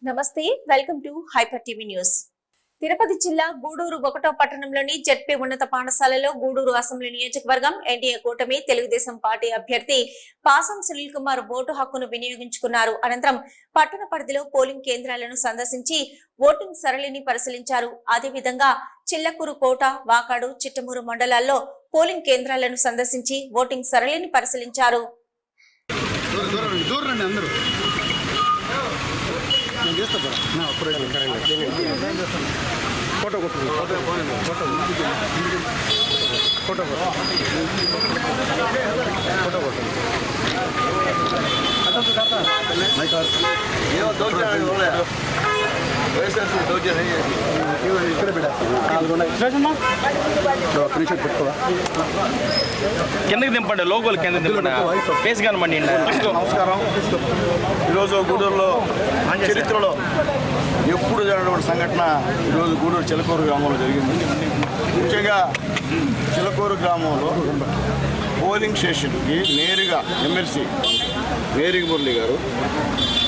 నమస్తే, welcome to hyper TV news. Tirupati జిల్లా గూడూరు 1వ పట్టణంలోని జెడ్పీ ఉన్నత పాఠశాలలో గూడూరు అసెంబ్లీ నియోజకవర్గం ఎన్డీఏ కూటమి తెలుగుదేశం పార్టీ అభ్యర్థి పాసం సునీల్ కుమార్ ఓటు హక్కును వినియోగించుకున్నారు. అనంతరం పట్టణ పరిధిలో పోలింగ్ కేంద్రాలను సందర్శించి ఓటింగ్ సరళిని పరిశీలించారు. అదేవిధంగా చిల్లకూరు, కోట, వాకాడు, చిట్టమూరు మండలాల్లో పోలింగ్ కేంద్రాలను సందర్శించి ఓటింగ్ సరళిని పరిశీలించారు. ఫోటో కిందకి దింపండి, లోగోలు కింద దింపండి, ఫేస్ కనమండి. నమస్కారం. ఈరోజు గూడూరులో చరిత్రలో ఎప్పుడు జరిగినటువంటి సంఘటన ఈరోజు గూడూరు చిలకూరు గ్రామంలో జరిగింది. ముఖ్యంగా చిలకూరు గ్రామంలో పోలింగ్ స్టేషన్కి నేరుగా ఎమ్మెల్సీ మేరీ మురళి గారు,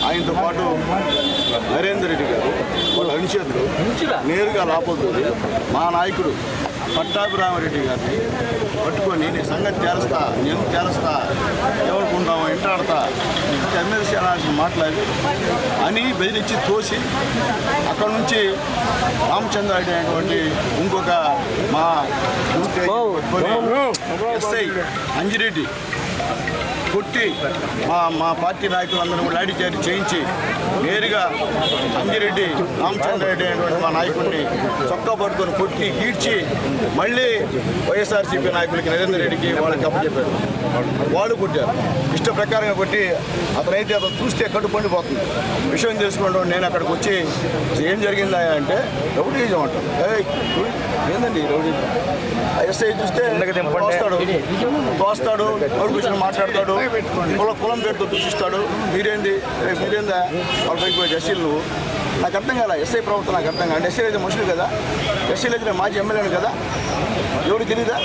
ఆయనతో పాటు నరేందర్ రెడ్డి గారు, వాళ్ళ అనుచరులు నేరుగా లోపలికి మా నాయకుడు పట్టాభిరామరెడ్డి గారిని పట్టుకొని నేను సంగతి తేలుస్తా, నేను తేలుస్తా, ఎవరుకుంటాము ఇంటాడతా, ఎమ్మెల్సీ అనాల్సిన మాట్లాడి అని బెదిరించి తోసి అక్కడ నుంచి రామచంద్ర రెడ్డి అనేటువంటి ఇంకొక మా ఎస్ఐ అంజిరెడ్డి కొట్టి మా పార్టీ నాయకులందరూ లాఠీ చార్జ్ చేయించి నేరుగా అంజిరెడ్డి రామచంద్రారెడ్డి అనేటువంటి మా నాయకుడిని చొక్కా పట్టుకొని కొట్టి ఈడ్చి మళ్ళీ వైఎస్ఆర్సీపీ నాయకులకి నరేందర్ రెడ్డికి వాళ్ళకి అప్పచెప్పారు. వాళ్ళు కొట్టారు, ఇష్ట ప్రకారంగా కొట్టి అతనైతే అతను చూస్తే కడుపు పండిపోతుంది. విషయం తెలుసుకోవడం నేను అక్కడికి వచ్చి ఏం జరిగిందా అంటే రౌడీజం అంటారు. ఏందండి రౌడీజం? ఎస్ఐ చూస్తే తోస్తాడు, కూర్చొని మాట్లాడతాడు, కులం పేరుతో దూషిస్తాడు. మీరేందా వాళ్ళ పైకి పోయి ఎస్సీలు నువ్వు? నాకు అర్థం కాల. ఎస్ఐ ప్రభుత్వం నాకు అర్థం కాదు. ఎస్సీలు అయితే మనుషులు కదా, ఎస్సీలు అయితే మాజీ ఎమ్మెల్యేను కదా, ఎవరు తెలియదా?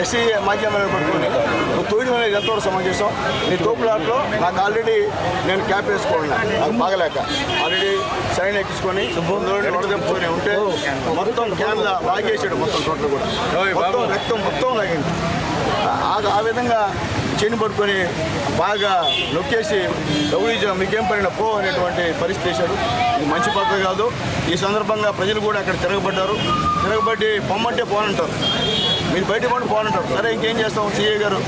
ఎస్సీ మాజీ ఎమ్మెల్యే పట్టుకొని నువ్వు తోయడం అనేది ఎంతవరకు సమావేశం? నీ తోపులాట్లో నాకు ఆల్రెడీ నేను క్యాప్ వేసుకోవాలన్నా, నాకు బాగలేక ఆల్రెడీ సైన్ ఎక్కించుకొని వడదెప్పుకొని ఉంటే మొత్తం క్యాన్ల లాగేసాడు, మొత్తం టోటల్ కూడా మొత్తం రక్తం మొత్తం లాగింది. ఆ విధంగా చేని పట్టుకొని బాగా నొక్కేసి రౌడీజం మీకేం పడిన పో అనేటువంటి పరిస్థితి చేశాడు. ఇది మంచి పద్ధతి కాదు. ఈ సందర్భంగా ప్రజలు కూడా అక్కడ తిరగబడి పొమ్మంటే పోనంటారు, మీరు బయట పడి పోనంటారు. సరే ఇంకేం చేస్తాం? సిఐ గారు,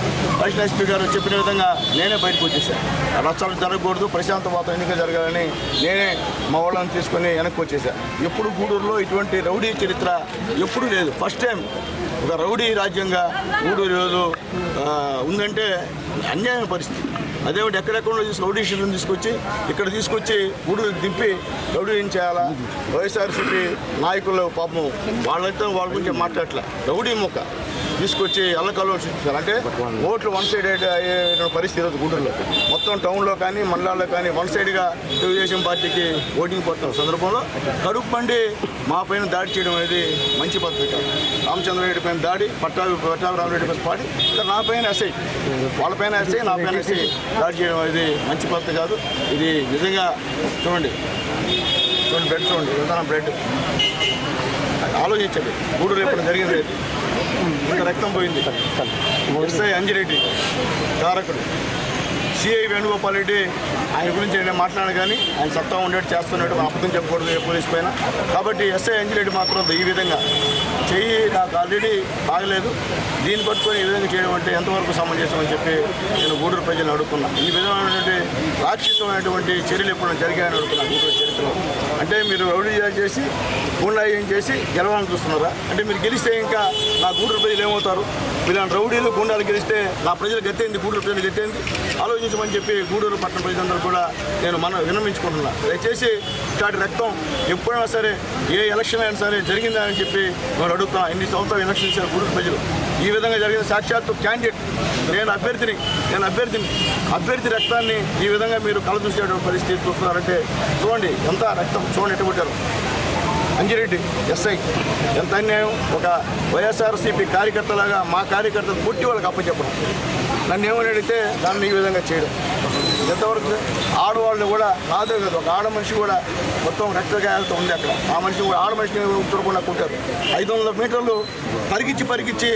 అడిషనల్ ఎస్పీ గారు చెప్పిన విధంగా నేనే బయటకు వచ్చేసాను. రచ్చలు జరగకూడదు, ప్రశాంత వాతావరణం ఎన్నిక జరగాలని నేనే మా వాళ్ళని తీసుకొని వెనక్కి వచ్చేసాను. ఎప్పుడు గూడూరులో ఇటువంటి రౌడీ చరిత్ర ఎప్పుడూ లేదు. ఫస్ట్ టైం ఒక రౌడీ రాజ్యంగా గూడూరు ఈరోజు ఉందంటే అన్యాయమైన పరిస్థితి. అదేమిటి ఎక్కడెక్కడ రౌడీ షీట్లను తీసుకొచ్చి ఇక్కడ తీసుకొచ్చి గూడూరు దింపి రౌడీ ఏం చేయాలా? వైఎస్ఆర్సీపీ నాయకులు పాపం వాళ్ళైతే వాళ్ళ గురించి మాట్లాడలే, రౌడీ మొక్క తీసుకొచ్చి అల్లకల్లో సృష్టించారు. అంటే ఓట్లు వన్ సైడ్ అయ్యే పరిస్థితి ఈరోజు గూడూరులో మొత్తం టౌన్లో కానీ మండలాల్లో కానీ వన్ సైడ్గా తెలుగుదేశం పార్టీకి ఓటింగ్ పడుతున్న సందర్భంలో కడుపు పండి మా పైన దాడి చేయడం అనేది మంచి పద్ధతి కాదు. రామచంద్రారెడ్డి పైన దాడి, పట్టాభిరామరెడ్డి పైన పాడి, ఇక్కడ నా పైన ఎస్ఐ, వాళ్ళపైన ఎస్ఐ, నా పైన ఎస్ఐ దాడి చేయడం అనేది మంచి పద్ధతి కాదు. ఇది నిజంగా చూడండి బ్లడ్ చూడండి, విధానం బ్లడ్ ఆలోచించండి. గూడూరు ఎప్పుడు జరిగింది ఇంత రక్తం పోయింది. ఎస్ఐ అంజిరెడ్డి కారకుడు, సిఐ వేణుగోపాల్ రెడ్డి ఆయన గురించి నేను మాట్లాడాను కానీ ఆయన సత్తా ఉండేట్టు చేస్తున్నాడు, అబద్ధం చెప్పకూడదు ఏ పోలీస్ పైన. కాబట్టి ఎస్ఐ అంజిరెడ్డి మాత్రం ఈ విధంగా చెయ్యి నాకు ఆల్రెడీ బాగలేదు, దీన్ని పట్టుకొని ఈ విధంగా చేయడం అంటే ఎంతవరకు సమంజసం అని చెప్పి నేను గూడూరు ప్రజలను అడుగుతున్నాను. ఈ విధమైనటువంటి రాక్షసమైనటువంటి చర్యలు ఎప్పుడు జరిగాయని అడుగుతున్నాను గూడూరు చరిత్రలో. అంటే మీరు రౌడీ చేసి గుండాయం చేసి గెలవాలని చూస్తున్నారా? అంటే మీరు గెలిస్తే ఇంకా నా గూడూరు ప్రజలు ఏమవుతారు? ఇలాంటి రౌడీలు గుండాలు గెలిస్తే నా ప్రజలు గెత్తేంది, గూడూరు ప్రజలు గెత్తేంది? ఆలోచించమని చెప్పి గూడూరు పట్టణ ప్రజలందరూ కూడా నేను విన్నవించుకుంటున్నా. దయచేసి ఇట్లాంటి రక్తం ఎప్పుడైనా సరే ఏ ఎలక్షన్ అయినా సరే జరిగిందని చెప్పి నేను అడుగుతున్నాను. ఇన్ని సంవత్సరాలు ఎలక్షన్ ఇచ్చారు గూడూరు ప్రజలు. ఈ విధంగా జరిగిన సాక్షాత్తు క్యాండిడేట్ నేను అభ్యర్థి రక్తాన్ని ఈ విధంగా మీరు కలదూసేటువంటి పరిస్థితి చూస్తున్నారంటే చూడండి ఎంత రక్తం, చూడండి ఎట్టు కొట్టారు. అంజిరెడ్డి ఎస్ఐ ఎంత అన్యాయం. ఒక వైఎస్ఆర్సీపీ కార్యకర్తలాగా మా కార్యకర్తలు పుట్టి వాళ్ళకి అప్పచెప్పడం, నన్ను ఏమని అడిగితే దాన్ని ఈ విధంగా చేయడం ఎంతవరకు. ఆడవాళ్ళు కూడా నాదే కదా, ఒక ఆడ మనిషి కూడా మొత్తం రక్తగాయాలతో ఉంది అక్కడ. ఆ మనిషి కూడా ఆడ మనిషిని చూడకుండా కొట్టారు. 500 మీటర్లు పరిగించి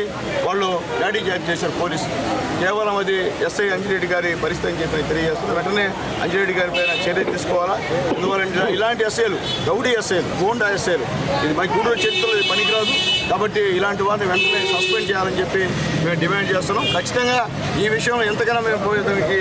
వాళ్ళు డాడీ జారీ చేశారు పోలీసులు. కేవలం అది ఎస్ఐ అంజిరెడ్డి గారి పరిస్థితి అని చెప్పి తెలియజేస్తున్నారు. వెంటనే అంజిరెడ్డి గారి పైన చర్య తీసుకోవాలా. ఎందువల్ల ఇలాంటి ఎస్ఐలు, గౌడీ ఎస్ఐలు, గోండా ఎస్ఐలు, ఇది మన గూడూరు చరిత్రలో ఇది పనికిరాదు. కాబట్టి ఇలాంటి వారిని వెంటనే సస్పెండ్ చేయాలని చెప్పి మేము డిమాండ్ చేస్తున్నాం. ఖచ్చితంగా ఈ విషయంలో ఎంతకైనా మేము పోయేదానికి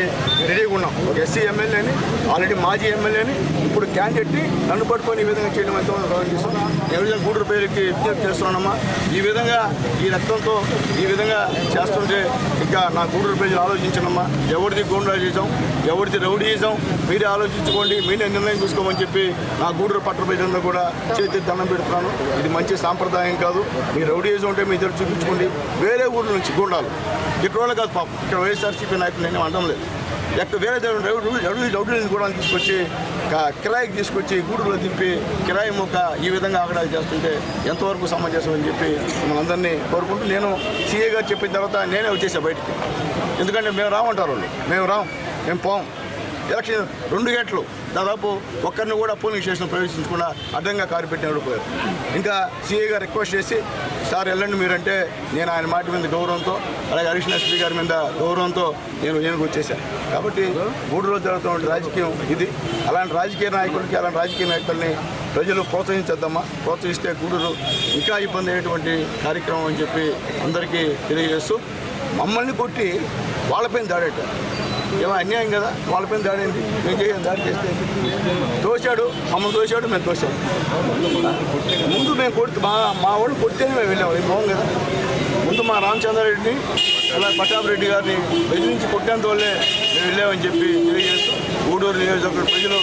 రెడీగా ఉన్నాం. ఒక ఎస్సీ ఎమ్మెల్యేని, ఆల్రెడీ మాజీ ఎమ్మెల్యేని, ఇప్పుడు క్యాండిడేట్ని నన్ను పట్టుకొని ఈ విధంగా చేయడం ఎంతో గౌరవిస్తున్నాం. ఎవరిదైనా గూడూరు పేరుకి విజ్ఞప్తి చేస్తున్నామా. ఈ విధంగా ఈ రక్తంతో ఈ విధంగా చేస్తుంటే ఇంకా నా గూడూరు ప్రజలు ఆలోచించనమ్మా. ఎవరిది గూండాయిజం, ఎవరిది రౌడీయిజం మీరే ఆలోచించుకోండి, మీరే నిర్ణయం తీసుకోమని చెప్పి నా గూడూరు పట్టణ ప్రజలను కూడా చేతి దండం పెడుతున్నాను. ఇది మంచి సాంప్రదాయం కాదు. మీ రౌడీయిజం ఉంటే మీ దగ్గర చూపించుకోండి. వేరే ఊళ్ళ నుంచి గూండాలు ఇక్కడ వాళ్ళు కాదు పాపం, ఇక్కడ వైఎస్ఆర్సీపీ నాయకులు నేను అనడం లేదు. ఎక్కడ వేరే రౌడీలను కూడా తీసుకొచ్చి కిరాయికి తీసుకొచ్చి గూడూరులో దింపి కిరాయి మొక్క ఈ విధంగా ఆగడాలు చేస్తుంటే ఎంతవరకు సమంజసం అని చెప్పి మనందరినీ కోరుకుంటూ, నేను సీఏ గారు చెప్పిన తర్వాత నేనే వచ్చేసా బయటికి. ఎందుకంటే మేము రామంటారు వాళ్ళు, మేము పోం. ఎలక్షన్ 2 గంటలు దాదాపు ఒక్కరిని కూడా పోలింగ్ స్టేషన్ ప్రవేశించకుండా అడ్డంగా కారు పెట్టిన పోయారు. ఇంకా సీఏ గారు రిక్వెస్ట్ చేసి, సార్ వెళ్ళండి మీరంటే నేను ఆయన మాట మీద గౌరవంతో, అలాగే అడిషనల్ ఎస్పీ గారి మీద గౌరవంతో నేను వచ్చేసాను. కాబట్టి గూడూరులో జరుగుతున్న రాజకీయం ఇది. అలాంటి రాజకీయ నాయకుల్ని ప్రజలు ప్రోత్సహించద్దమ్మా. ప్రోత్సహిస్తే గూడూరు ఇంకా ఇబ్బంది అయ్యేటువంటి కార్యక్రమం అని చెప్పి అందరికీ తెలియజేస్తూ, మమ్మల్ని కొట్టి వాళ్ళపైన దాడేట ఏమో అన్యాయం కదా. వాళ్ళపైన దాడేంది, మేము చేయం. దాడి చేస్తే తోశాడు, మమ్మల్ని తోశాడు, మేము తోశాడు. ముందు మేము కొడితే మా వాళ్ళు కొడితేనే మేము వెళ్ళాము. ఇది బాగుంది కదా. ముందు మా రామచంద్రారెడ్డిని, అలా పట్టాభిరెడ్డి గారిని బెదిరించి కొట్టేంత వల్లే మేము వెళ్ళామని చెప్పి తెలియజేస్తాం. గూడూరు నియోజకవర్గ ప్రజలు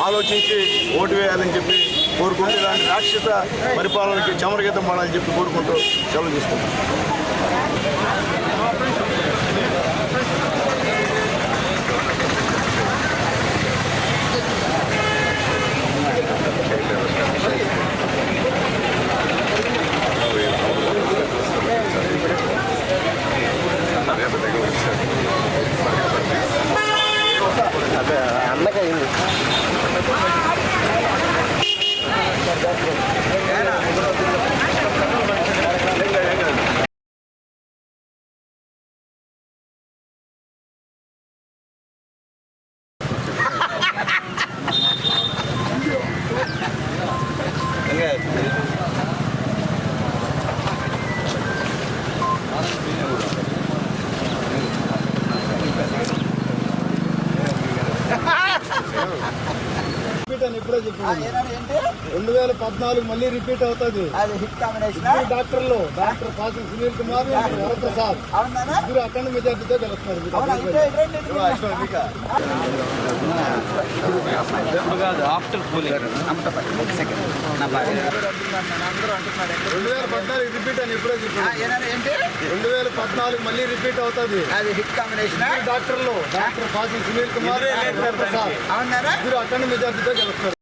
ఆలోచించి ఓటు వేయాలని చెప్పి కోరుకుంటూ, ఇలాంటి రాక్షస పరిపాలనకి చమరగీతం పడాలని చెప్పి కోరుకుంటూ సెలవు తీసుకుంటాం. అన్నకయింది ఇప్పుడే చెప్పింది 2014 మళ్ళీ రిపీట్ అవుతుంది. డాక్టర్లు డాక్టర్ పాసం సునీల్ కుమార్, వరప్రసాద్ ఇద్దరు అఖండ మెజార్టీతో గెలుస్తున్నారు. 2014 రిపీట్ అని ఇప్పుడే చెప్పింది. 2014 మళ్ళీ రిపీట్ అవుతుంది. డాక్టర్లు డాక్టర్ పాసం సునీల్ కుమార్, వరప్రసాద్ ఇద్దరు అఖండ మెజార్టీతో గెలుస్తున్నారు.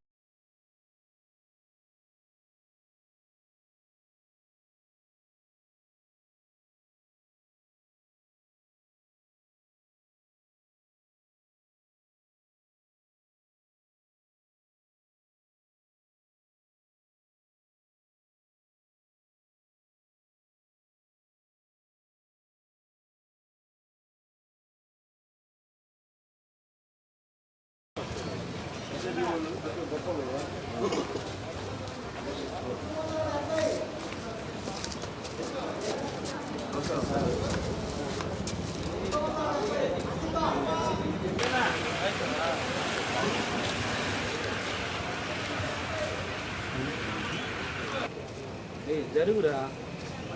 జరుగురా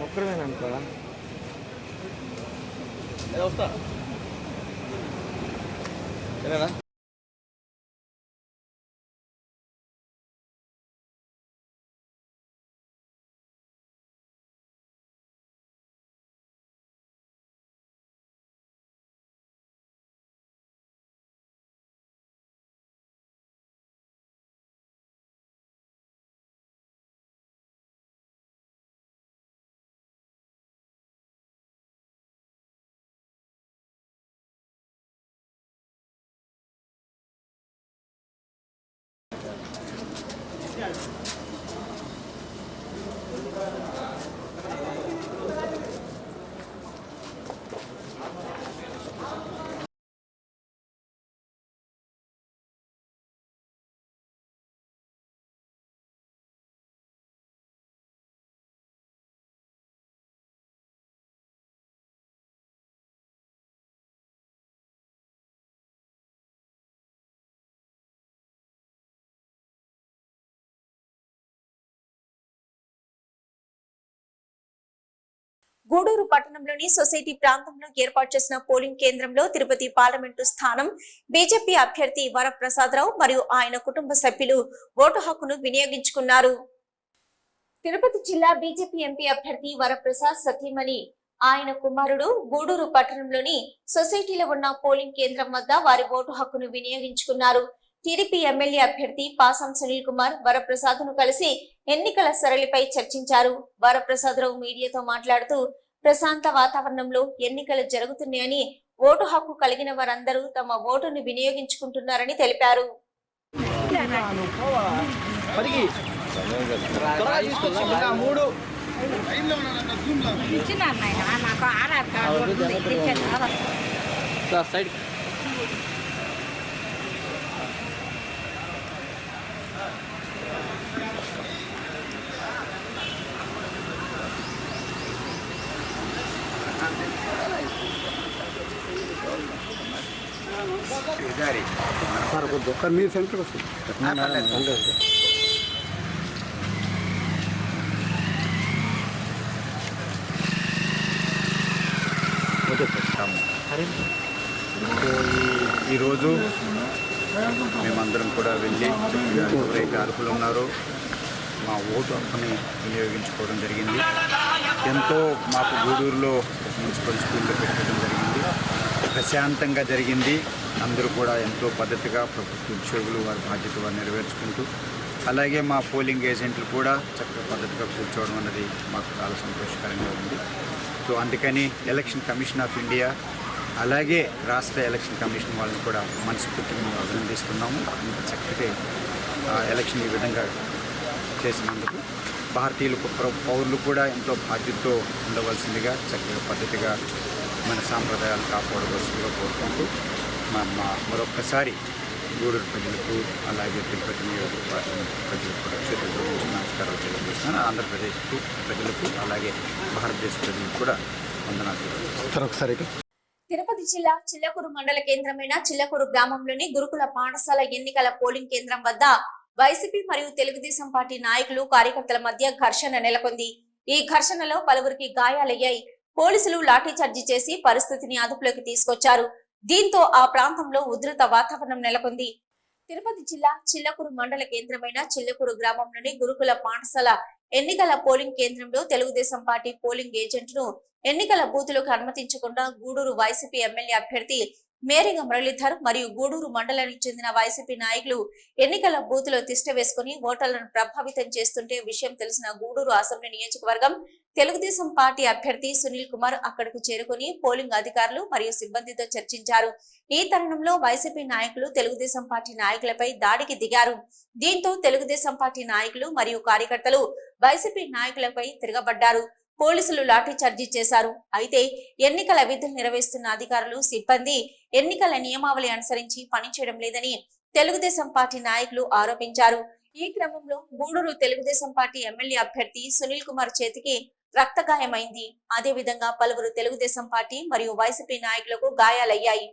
ఒక్కడమేననుకో వస్తా గూడూరు పట్టణంలోని సొసైటీ ప్రాంతంలో ఏర్పాటు చేసిన పోలింగ్ కేంద్రంలో తిరుపతి పార్లమెంటు స్థానం బీజేపీ అభ్యర్థి వరప్రసాదరావు మరియు ఆయన కుటుంబ సభ్యులు ఓటు హక్కును వినియోగించుకున్నారు. తిరుపతి జిల్లా బీజేపీ ఎంపీ అభ్యర్థి వరప్రసాద్ సతీమణి ఆయన కుమారుడు గూడూరు పట్టణంలోని సొసైటీలో ఉన్న పోలింగ్ కేంద్రం వద్ద వారి ఓటు హక్కును వినియోగించుకున్నారు. టీడీపీ ఎమ్మెల్యే అభ్యర్థి పాసం సునీల్ కుమార్ వరప్రసాద్ ను కలిసి ఎన్నికల సరళిపై చర్చించారు. వరప్రసాదరావు మీడియాతో మాట్లాడుతూ ప్రశాంత వాతావరణంలో ఎన్నికలు జరుగుతున్నాయని, ఓటు హక్కు కలిగిన వారందరూ తమ ఓటును వినియోగించుకుంటున్నారని తెలిపారు. సార్ ఒక్క మీరు సెంటర్కి వస్తుంది. ఈరోజు మేమందరం కూడా వెళ్ళి ఎవరైతే అర్హులు ఉన్నారో మా ఓటు హక్కుని వినియోగించుకోవడం జరిగింది. ఎంతో మాకు గూడూరులో మున్సిపల్ స్కూల్లో పెట్టడం జరిగింది. ప్రశాంతంగా జరిగింది. అందరూ కూడా ఎంతో పద్ధతిగా ప్రభుత్వ ఉద్యోగులు వారి బాధ్యత వారు నెరవేర్చుకుంటూ, అలాగే మా పోలింగ్ ఏజెంట్లు కూడా చక్కగా పద్ధతిగా కూర్చోవడం అన్నది మాకు చాలా సంతోషకరంగా ఉంది. సో అందుకని ఎలక్షన్ కమిషన్ ఆఫ్ ఇండియా అలాగే రాష్ట్ర ఎలక్షన్ కమిషన్ వాళ్ళని కూడా మనస్ఫూర్తిగా మేము అభినందిస్తున్నాము. ఇంత చక్కటి ఎలక్షన్ ఈ విధంగా చేసినందుకు భారతీయులు పౌరులు కూడా ఎంతో బాధ్యతతో ఉండవలసిందిగా, చక్కగా పద్ధతిగా మన సాంప్రదాయాలు కాపాడవలసిందిగా కోరుకుంటూ మరొక్కసారి గూడూరు ప్రజలకు అలాగే తిరుపతి నియోజకవర్గ ప్రజలకు కూడా క్షేత్రంలో నమస్కారాలు తెలియజేస్తున్నాను. ఆంధ్రప్రదేశ్ ప్రజలకు అలాగే భారతదేశ ప్రజలకు కూడా వందనాలు తెలియజేస్తాను. తిరుపతి జిల్లా చిల్లకూరు మండల కేంద్రమైన చిల్లకూరు గ్రామంలోని గురుకుల పాఠశాల ఎన్నికల పోలింగ్ కేంద్రం వద్ద వైసీపీ మరియు తెలుగుదేశం పార్టీ నాయకులు కార్యకర్తల మధ్య ఘర్షణ నెలకొంది. ఈ ఘర్షణలో పలువురికి గాయాలయ్యాయి. పోలీసులు లాఠీచార్జి చేసి పరిస్థితిని అదుపులోకి తీసుకొచ్చారు. దీంతో ఆ ప్రాంతంలో ఉధృత వాతావరణం నెలకొంది. తిరుపతి జిల్లా చిల్లకూరు మండల కేంద్రమైన చిల్లకూరు గ్రామంలోని గురుకుల పాఠశాల ఎన్నికల పోలింగ్ కేంద్రంలో తెలుగుదేశం పార్టీ పోలింగ్ ఏజెంట్ను ఎన్నికల బూతులకు అనుమతించకుండా గూడూరు వైసీపీ ఎమ్మెల్యే అభ్యర్థి మేరిగ మురళీధర్ మరియు గూడూరు మండలానికి చెందిన వైసీపీ నాయకులు ఎన్నికల బూతులో తిష్ట వేసుకుని ఓటర్లను ప్రభావితం చేస్తుంటే విషయం తెలిసిన గూడూరు అసెంబ్లీ నియోజకవర్గం తెలుగుదేశం పార్టీ అభ్యర్థి సునీల్ కుమార్ అక్కడకు చేరుకుని పోలింగ్ అధికారులు మరియు సిబ్బందితో చర్చించారు. ఈ తరుణంలో వైసీపీ నాయకులు తెలుగుదేశం పార్టీ నాయకులపై దాడికి దిగారు. దీంతో తెలుగుదేశం పార్టీ నాయకులు మరియు కార్యకర్తలు వైసీపీ నాయకులపై తిరగబడ్డారు. పోలీసులు లాఠీచార్జీ చేశారు. అయితే ఎన్నికల విధులు నిర్వహిస్తున్న అధికారులు సిబ్బంది ఎన్నికల నియమావళి అనుసరించి పనిచేయడం లేదని తెలుగుదేశం పార్టీ నాయకులు ఆరోపించారు. ఈ క్రమంలో గూడూరు తెలుగుదేశం పార్టీ ఎమ్మెల్యే అభ్యర్థి సునీల్ కుమార్ చేతికి రక్తగాయమైంది. అదే విధంగా పలువురు తెలుగుదేశం పార్టీ మరియు వైసీపీ నాయకులకు గాయాలయ్యాయి.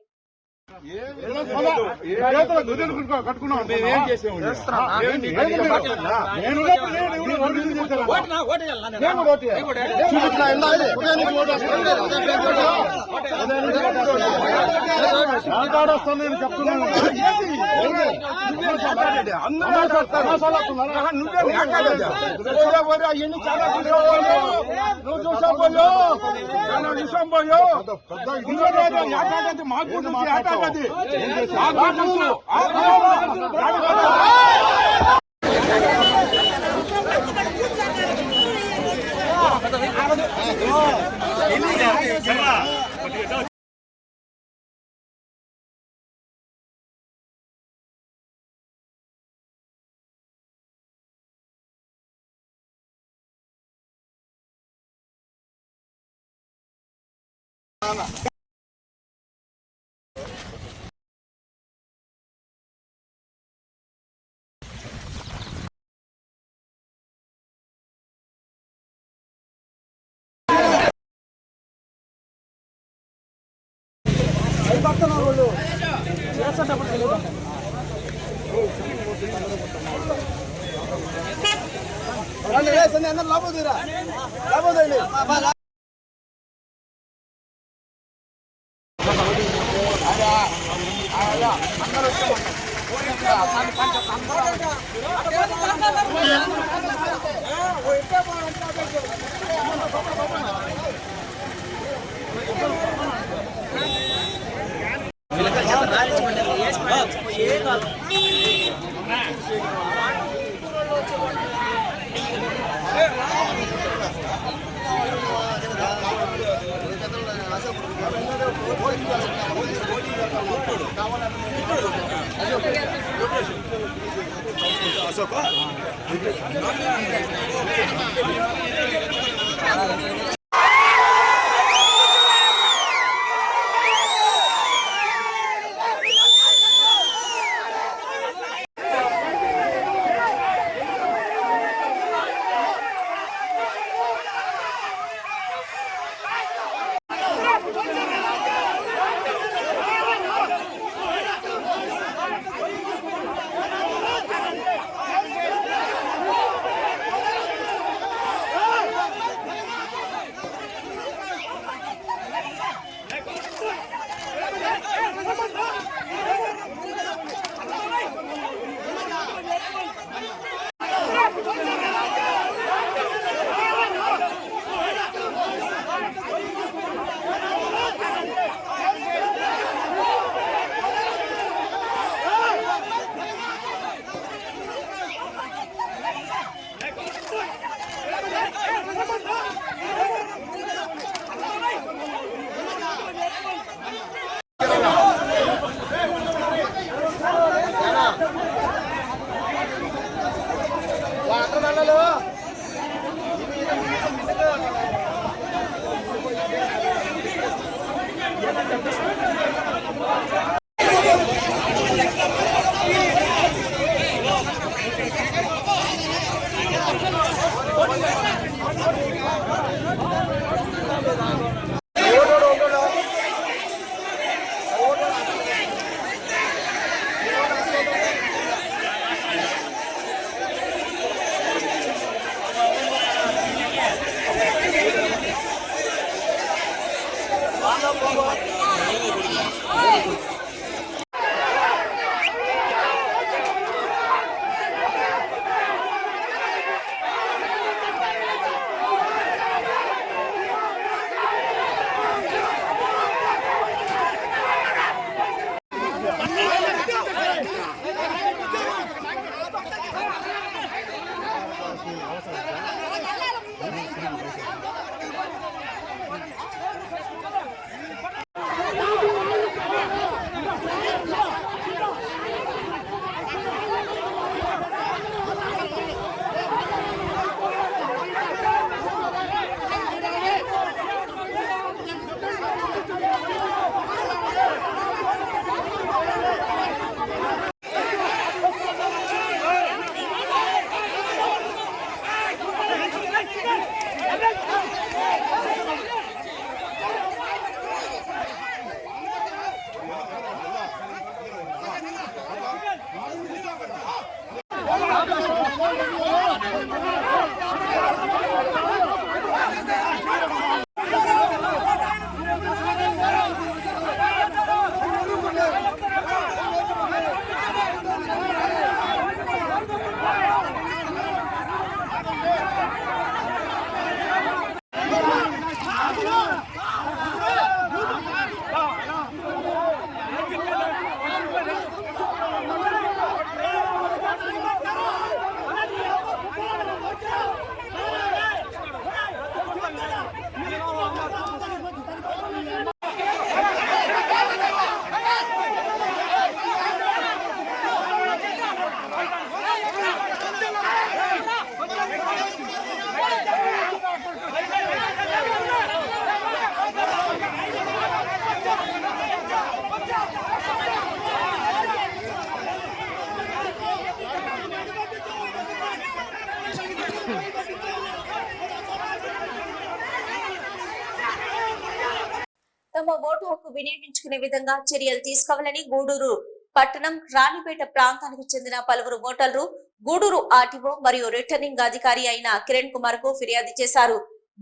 ఓటు హక్కు వినియోగించుకునే విధంగా చర్యలు తీసుకోవాలని గూడూరు పట్టణం రాణిపేట ప్రాంతానికి చెందిన పలువురు ఓటర్లు గూడూరు ఆర్టీఓ మరియు రిటర్నింగ్ అధికారి అయిన కిరణ్ కుమార్ కు ఫిర్యాదు చేశారు.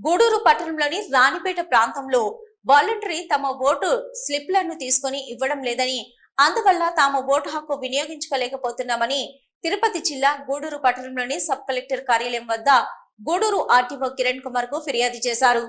గూడూరు పట్టణంలోని రాణిపేట ప్రాంతంలో వాలంటరీ తమ ఓటు స్లిప్లను తీసుకుని ఇవ్వడం లేదని, అందువల్ల తాము ఓటు హక్కు వినియోగించుకోలేకపోతున్నామని తిరుపతి జిల్లా గూడూరు పట్టణంలోని సబ్ కలెక్టర్ కార్యాలయం వద్ద గూడూరు ఆర్టీఓ కిరణ్ కుమార్ కు ఫిర్యాదు చేశారు.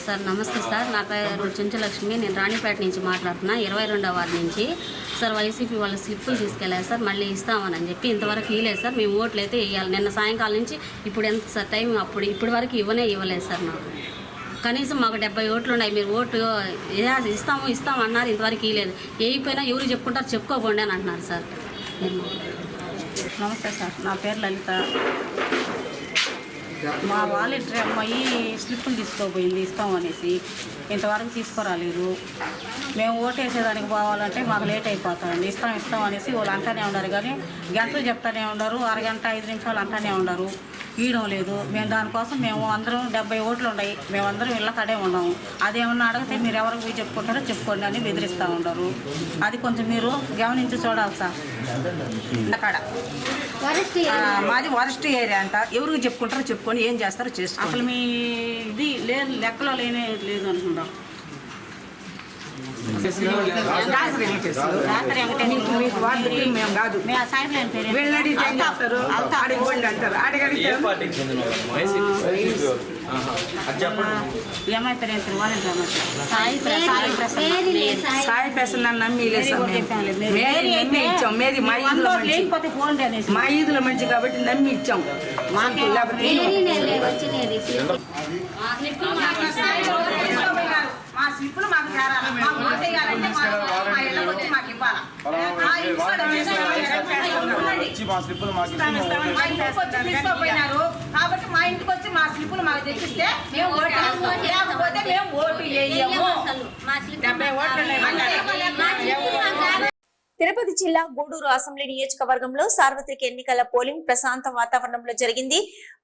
సార్ నమస్తే సార్, నా పేరు చెంచులక్ష్మి. నేను రాణిపేట నుంచి మాట్లాడుతున్నా, 22వ వార్డు నుంచి. సార్ వైసీపీ వాళ్ళ స్లిప్పులు తీసుకెళ్ళారు సార్, మళ్ళీ ఇస్తామని చెప్పి ఇంతవరకు ఇవ్వలేదు సార్. మేము ఓట్లు అయితే వేయాలి. నిన్న సాయంకాలం నుంచి ఇప్పుడు ఎంత సార్ టైం, ఇప్పటి వరకు ఇవ్వలేదు సార్. నాకు కనీసం మాకు 70 ఓట్లు ఉన్నాయి. మీరు ఓటు ఇస్తాము అన్నారు, ఇంతవరకు ఇవ్వలేదు. వేయిపోయినా ఎవరు చెప్పుకుంటారు, చెప్పుకోకండి అని అంటున్నారు సార్. నమస్తే సార్, నా పేరు లలిత. మా వాలంటరీ అమ్మాయి స్లిప్పులు తీసుకోపోయింది ఇస్తామనేసి, ఇంతవరకు తీసుకురాలేరు. మేము ఓటు వేసేదానికి పోవాలంటే మాకు లేట్ అయిపోతుంది. ఇస్తాం అనేసి వాళ్ళు అంటానే ఉన్నారు, కానీ గంటలు చెప్తానే ఉన్నారు, అరగంట 5 నిమిషాలు అంటానే ఉన్నారు, ఇవ్వడం లేదు. దానికోసం మేము అందరం 70 ఓట్లు ఉన్నాయి, మేమందరం ఇళ్ళ కడే ఉన్నాము. అదేమన్నా అడిగితే మీరు ఎవరికి పోయి చెప్పుకుంటారో చెప్పుకోండి అని బెదిరిస్తూ ఉంటారు. అది కొంచెం మీరు గమనించి చూడాలి సార్. అక్కడ మాది వరస్ట్ ఏరియా అంట, ఎవరికి చెప్పుకుంటారో చెప్పుకొని ఏం చేస్తారో చేసుకో. అసలు మీ ఇది లేదు, లెక్కలో లేదు అనుకుంటాం. మేము కాదు, వీళ్ళని అంటారు, అడగండి అంటారు, అడగడితే సాయి ప్రసన్న నమ్మి ఇచ్చాం. మేది మా ఈదులో మంచి కాబట్టి నమ్మి ఇచ్చాం. మా స్లిప్పులు మాకు చేరాలి, మాకు ఓటు వేయాలంటే మా ఇళ్ళకి వచ్చి మాకు ఇవ్వాలి. తీసుకోపోయినారు కాబట్టి మా ఇంటికి వచ్చి మా స్లిప్పులు మాకు తెచ్చిస్తే మేము ఓటు లేకపోతే మేము ఓటు వేయము. 70 ఓట్లు తిరుపతి జిల్లా గూడూరు అసెంబ్లీ నియోజకవర్గంలో సార్వత్రిక ఎన్నికల పోలింగ్ ప్రశాంత వాతావరణంలో జరిగింది.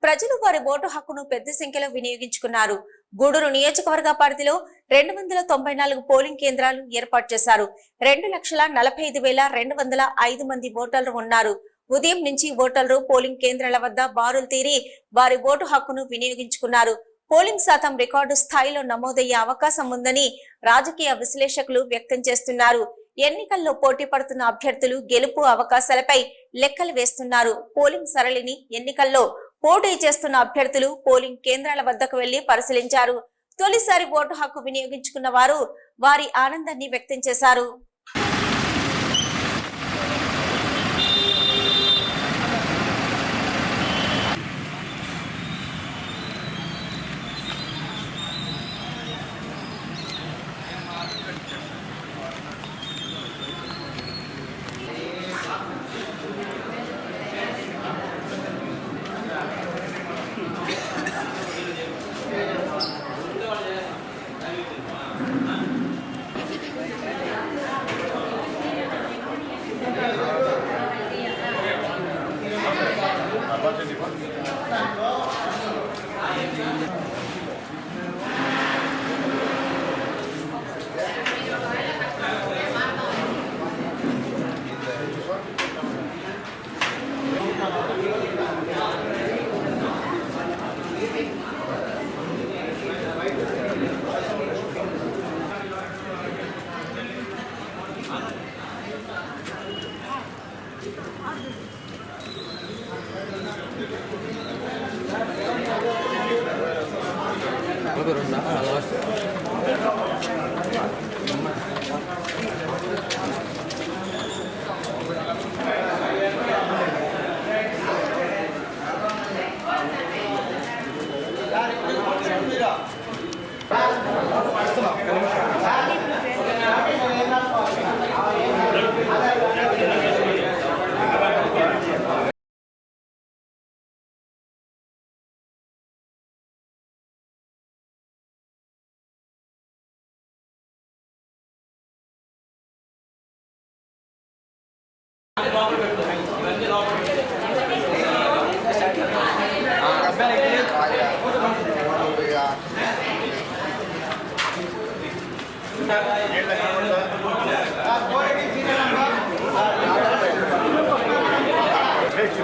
ప్రజలు వారి ఓటు హక్కును పెద్ద సంఖ్యలో వినియోగించుకున్నారు. గూడూరు నియోజకవర్గ పరిధిలో 294 పోలింగ్ కేంద్రాలు ఏర్పాటు చేశారు. 2,45,205 మంది ఓటర్లు ఉన్నారు. ఉదయం నుంచి ఓటర్లు పోలింగ్ కేంద్రాల వద్ద బారులు తీరి వారి ఓటు హక్కును వినియోగించుకున్నారు. పోలింగ్ శాతం రికార్డు స్థాయిలో నమోదయ్యే అవకాశం ఉందని రాజకీయ విశ్లేషకులు వ్యక్తం చేస్తున్నారు. ఎన్నికల్లో పోటీ పడుతున్న అభ్యర్థులు గెలుపు అవకాశాలపై లెక్కలు వేస్తున్నారు. పోలింగ్ సరళిని ఎన్నికల్లో పోటీ చేస్తున్న అభ్యర్థులు పోలింగ్ కేంద్రాల వద్దకు వెళ్లి పరిశీలించారు. తొలిసారి ఓటు హక్కు వినియోగించుకున్న వారు వారి ఆనందాన్ని వ్యక్తం చేశారు.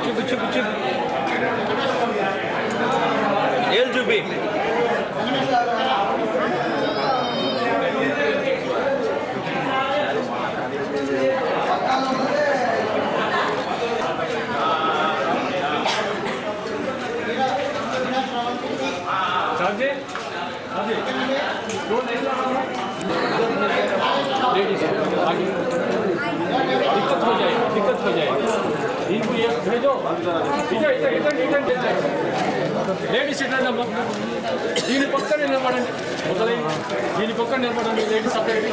చూపి చూపి చూపి ఏళ్ళు చూపి दिक्कत हो जाए इनको ये भेजो లేడీస్ ఎట్లా దీని పక్కన నిలబడండి దీని పక్కన నిలబడండి లేడీస్ సపరేట్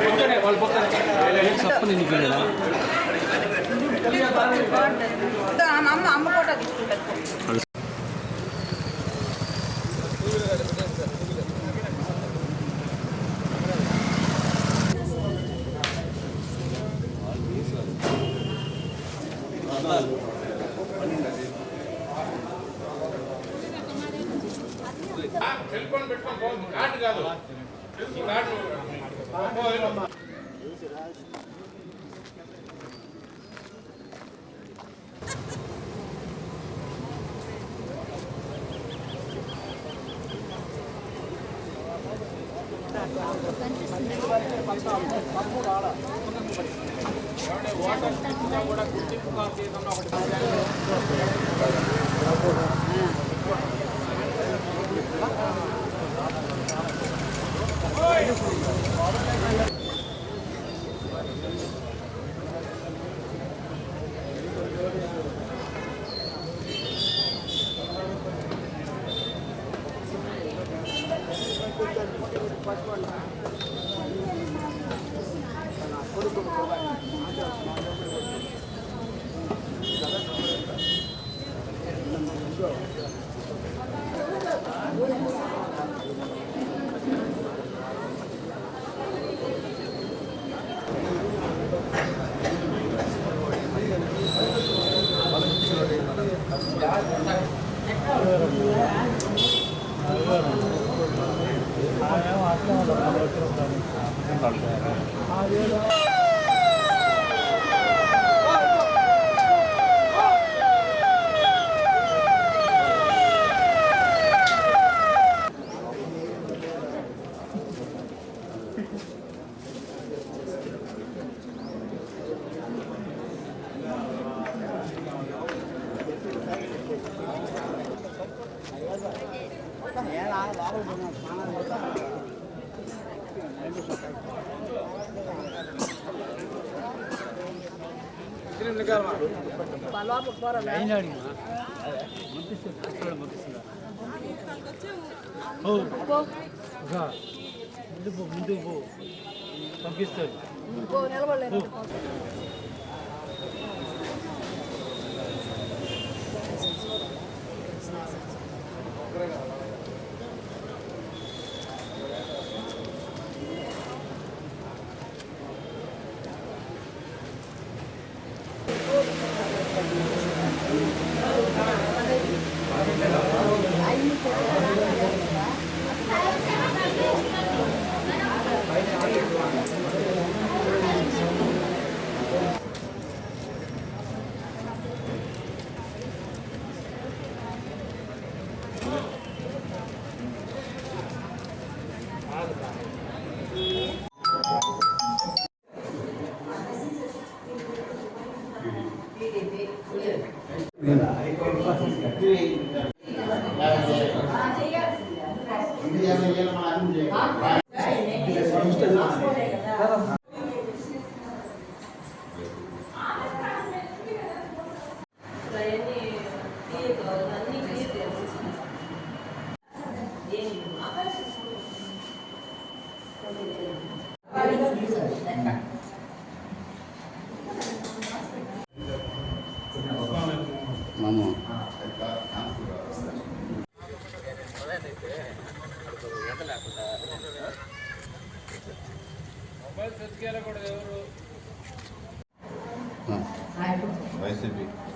పక్కనే వాళ్ళ పక్కన సప్పని నిలిపోయినా అమ్మ ఫోటో తీసుకుంటారు. ముందుకు పంపిస్తారు.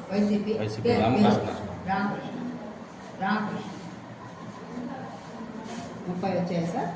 వైసీపీ రామకృష్ణ 30 వచ్చాయి సార్.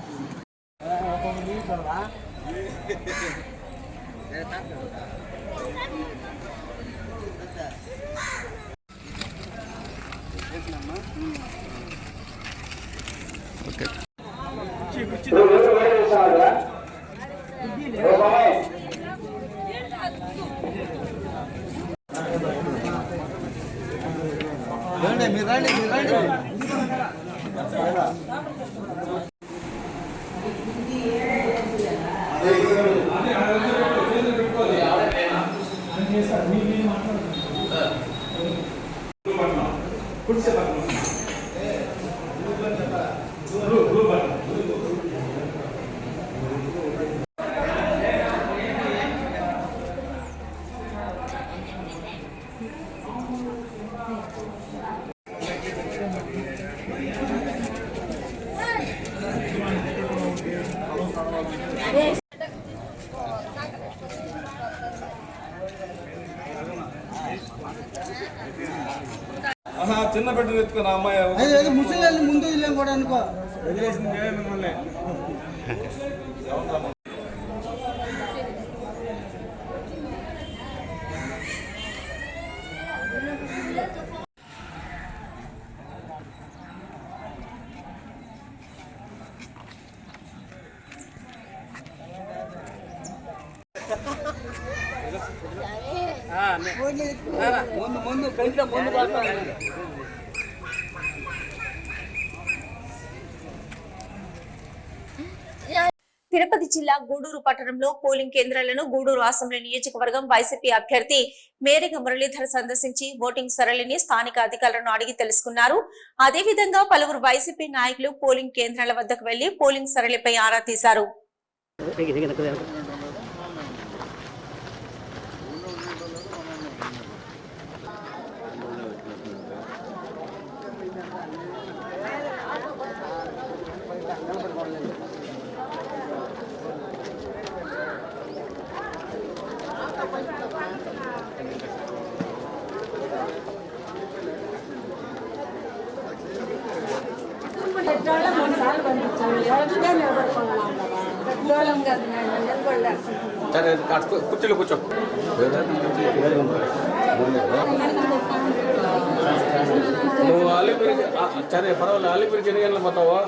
చిన్న బిడ్డలు ఎత్తుకున్న అమ్మాయి ముసలి ముందు వెళ్ళాం కూడా అనుకో వదిలేసింది మిమ్మల్ని. ముందు కంటే ముందు తిరుపతి జిల్లా గూడూరు పట్టణంలో పోలింగ్ కేంద్రాలను గూడూరు అసెంబ్లీ నియోజకవర్గం వైసీపీ అభ్యర్థి మేరిగ మురళీధర్ సందర్శించి ఓటింగ్ సరళిని స్థానిక అధికారులను అడిగి తెలుసుకున్నారు. అదేవిధంగా పలువురు వైసీపీ నాయకులు పోలింగ్ కేంద్రాల వద్దకు వెళ్లి పోలింగ్ సరళిపై ఆరా తీశారు. కూర్చోలే కూర్చో నువ్వు అలీపురి సరే పర్వాలేదు అలీపురికి ఎన్ని గంటలకు పోతావా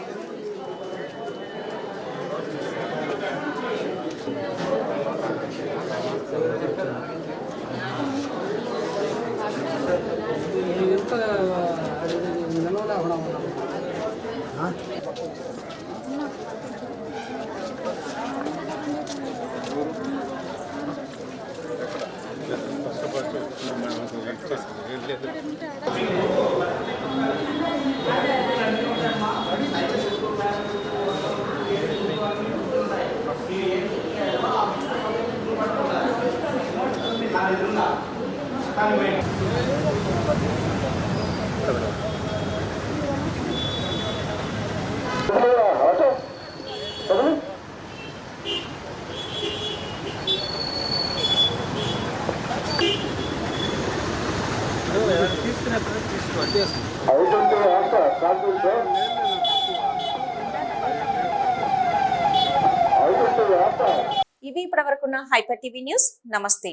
ఇవి ఇప్పటివరకున్న హైపర్ టీవీ న్యూస్. నమస్తే.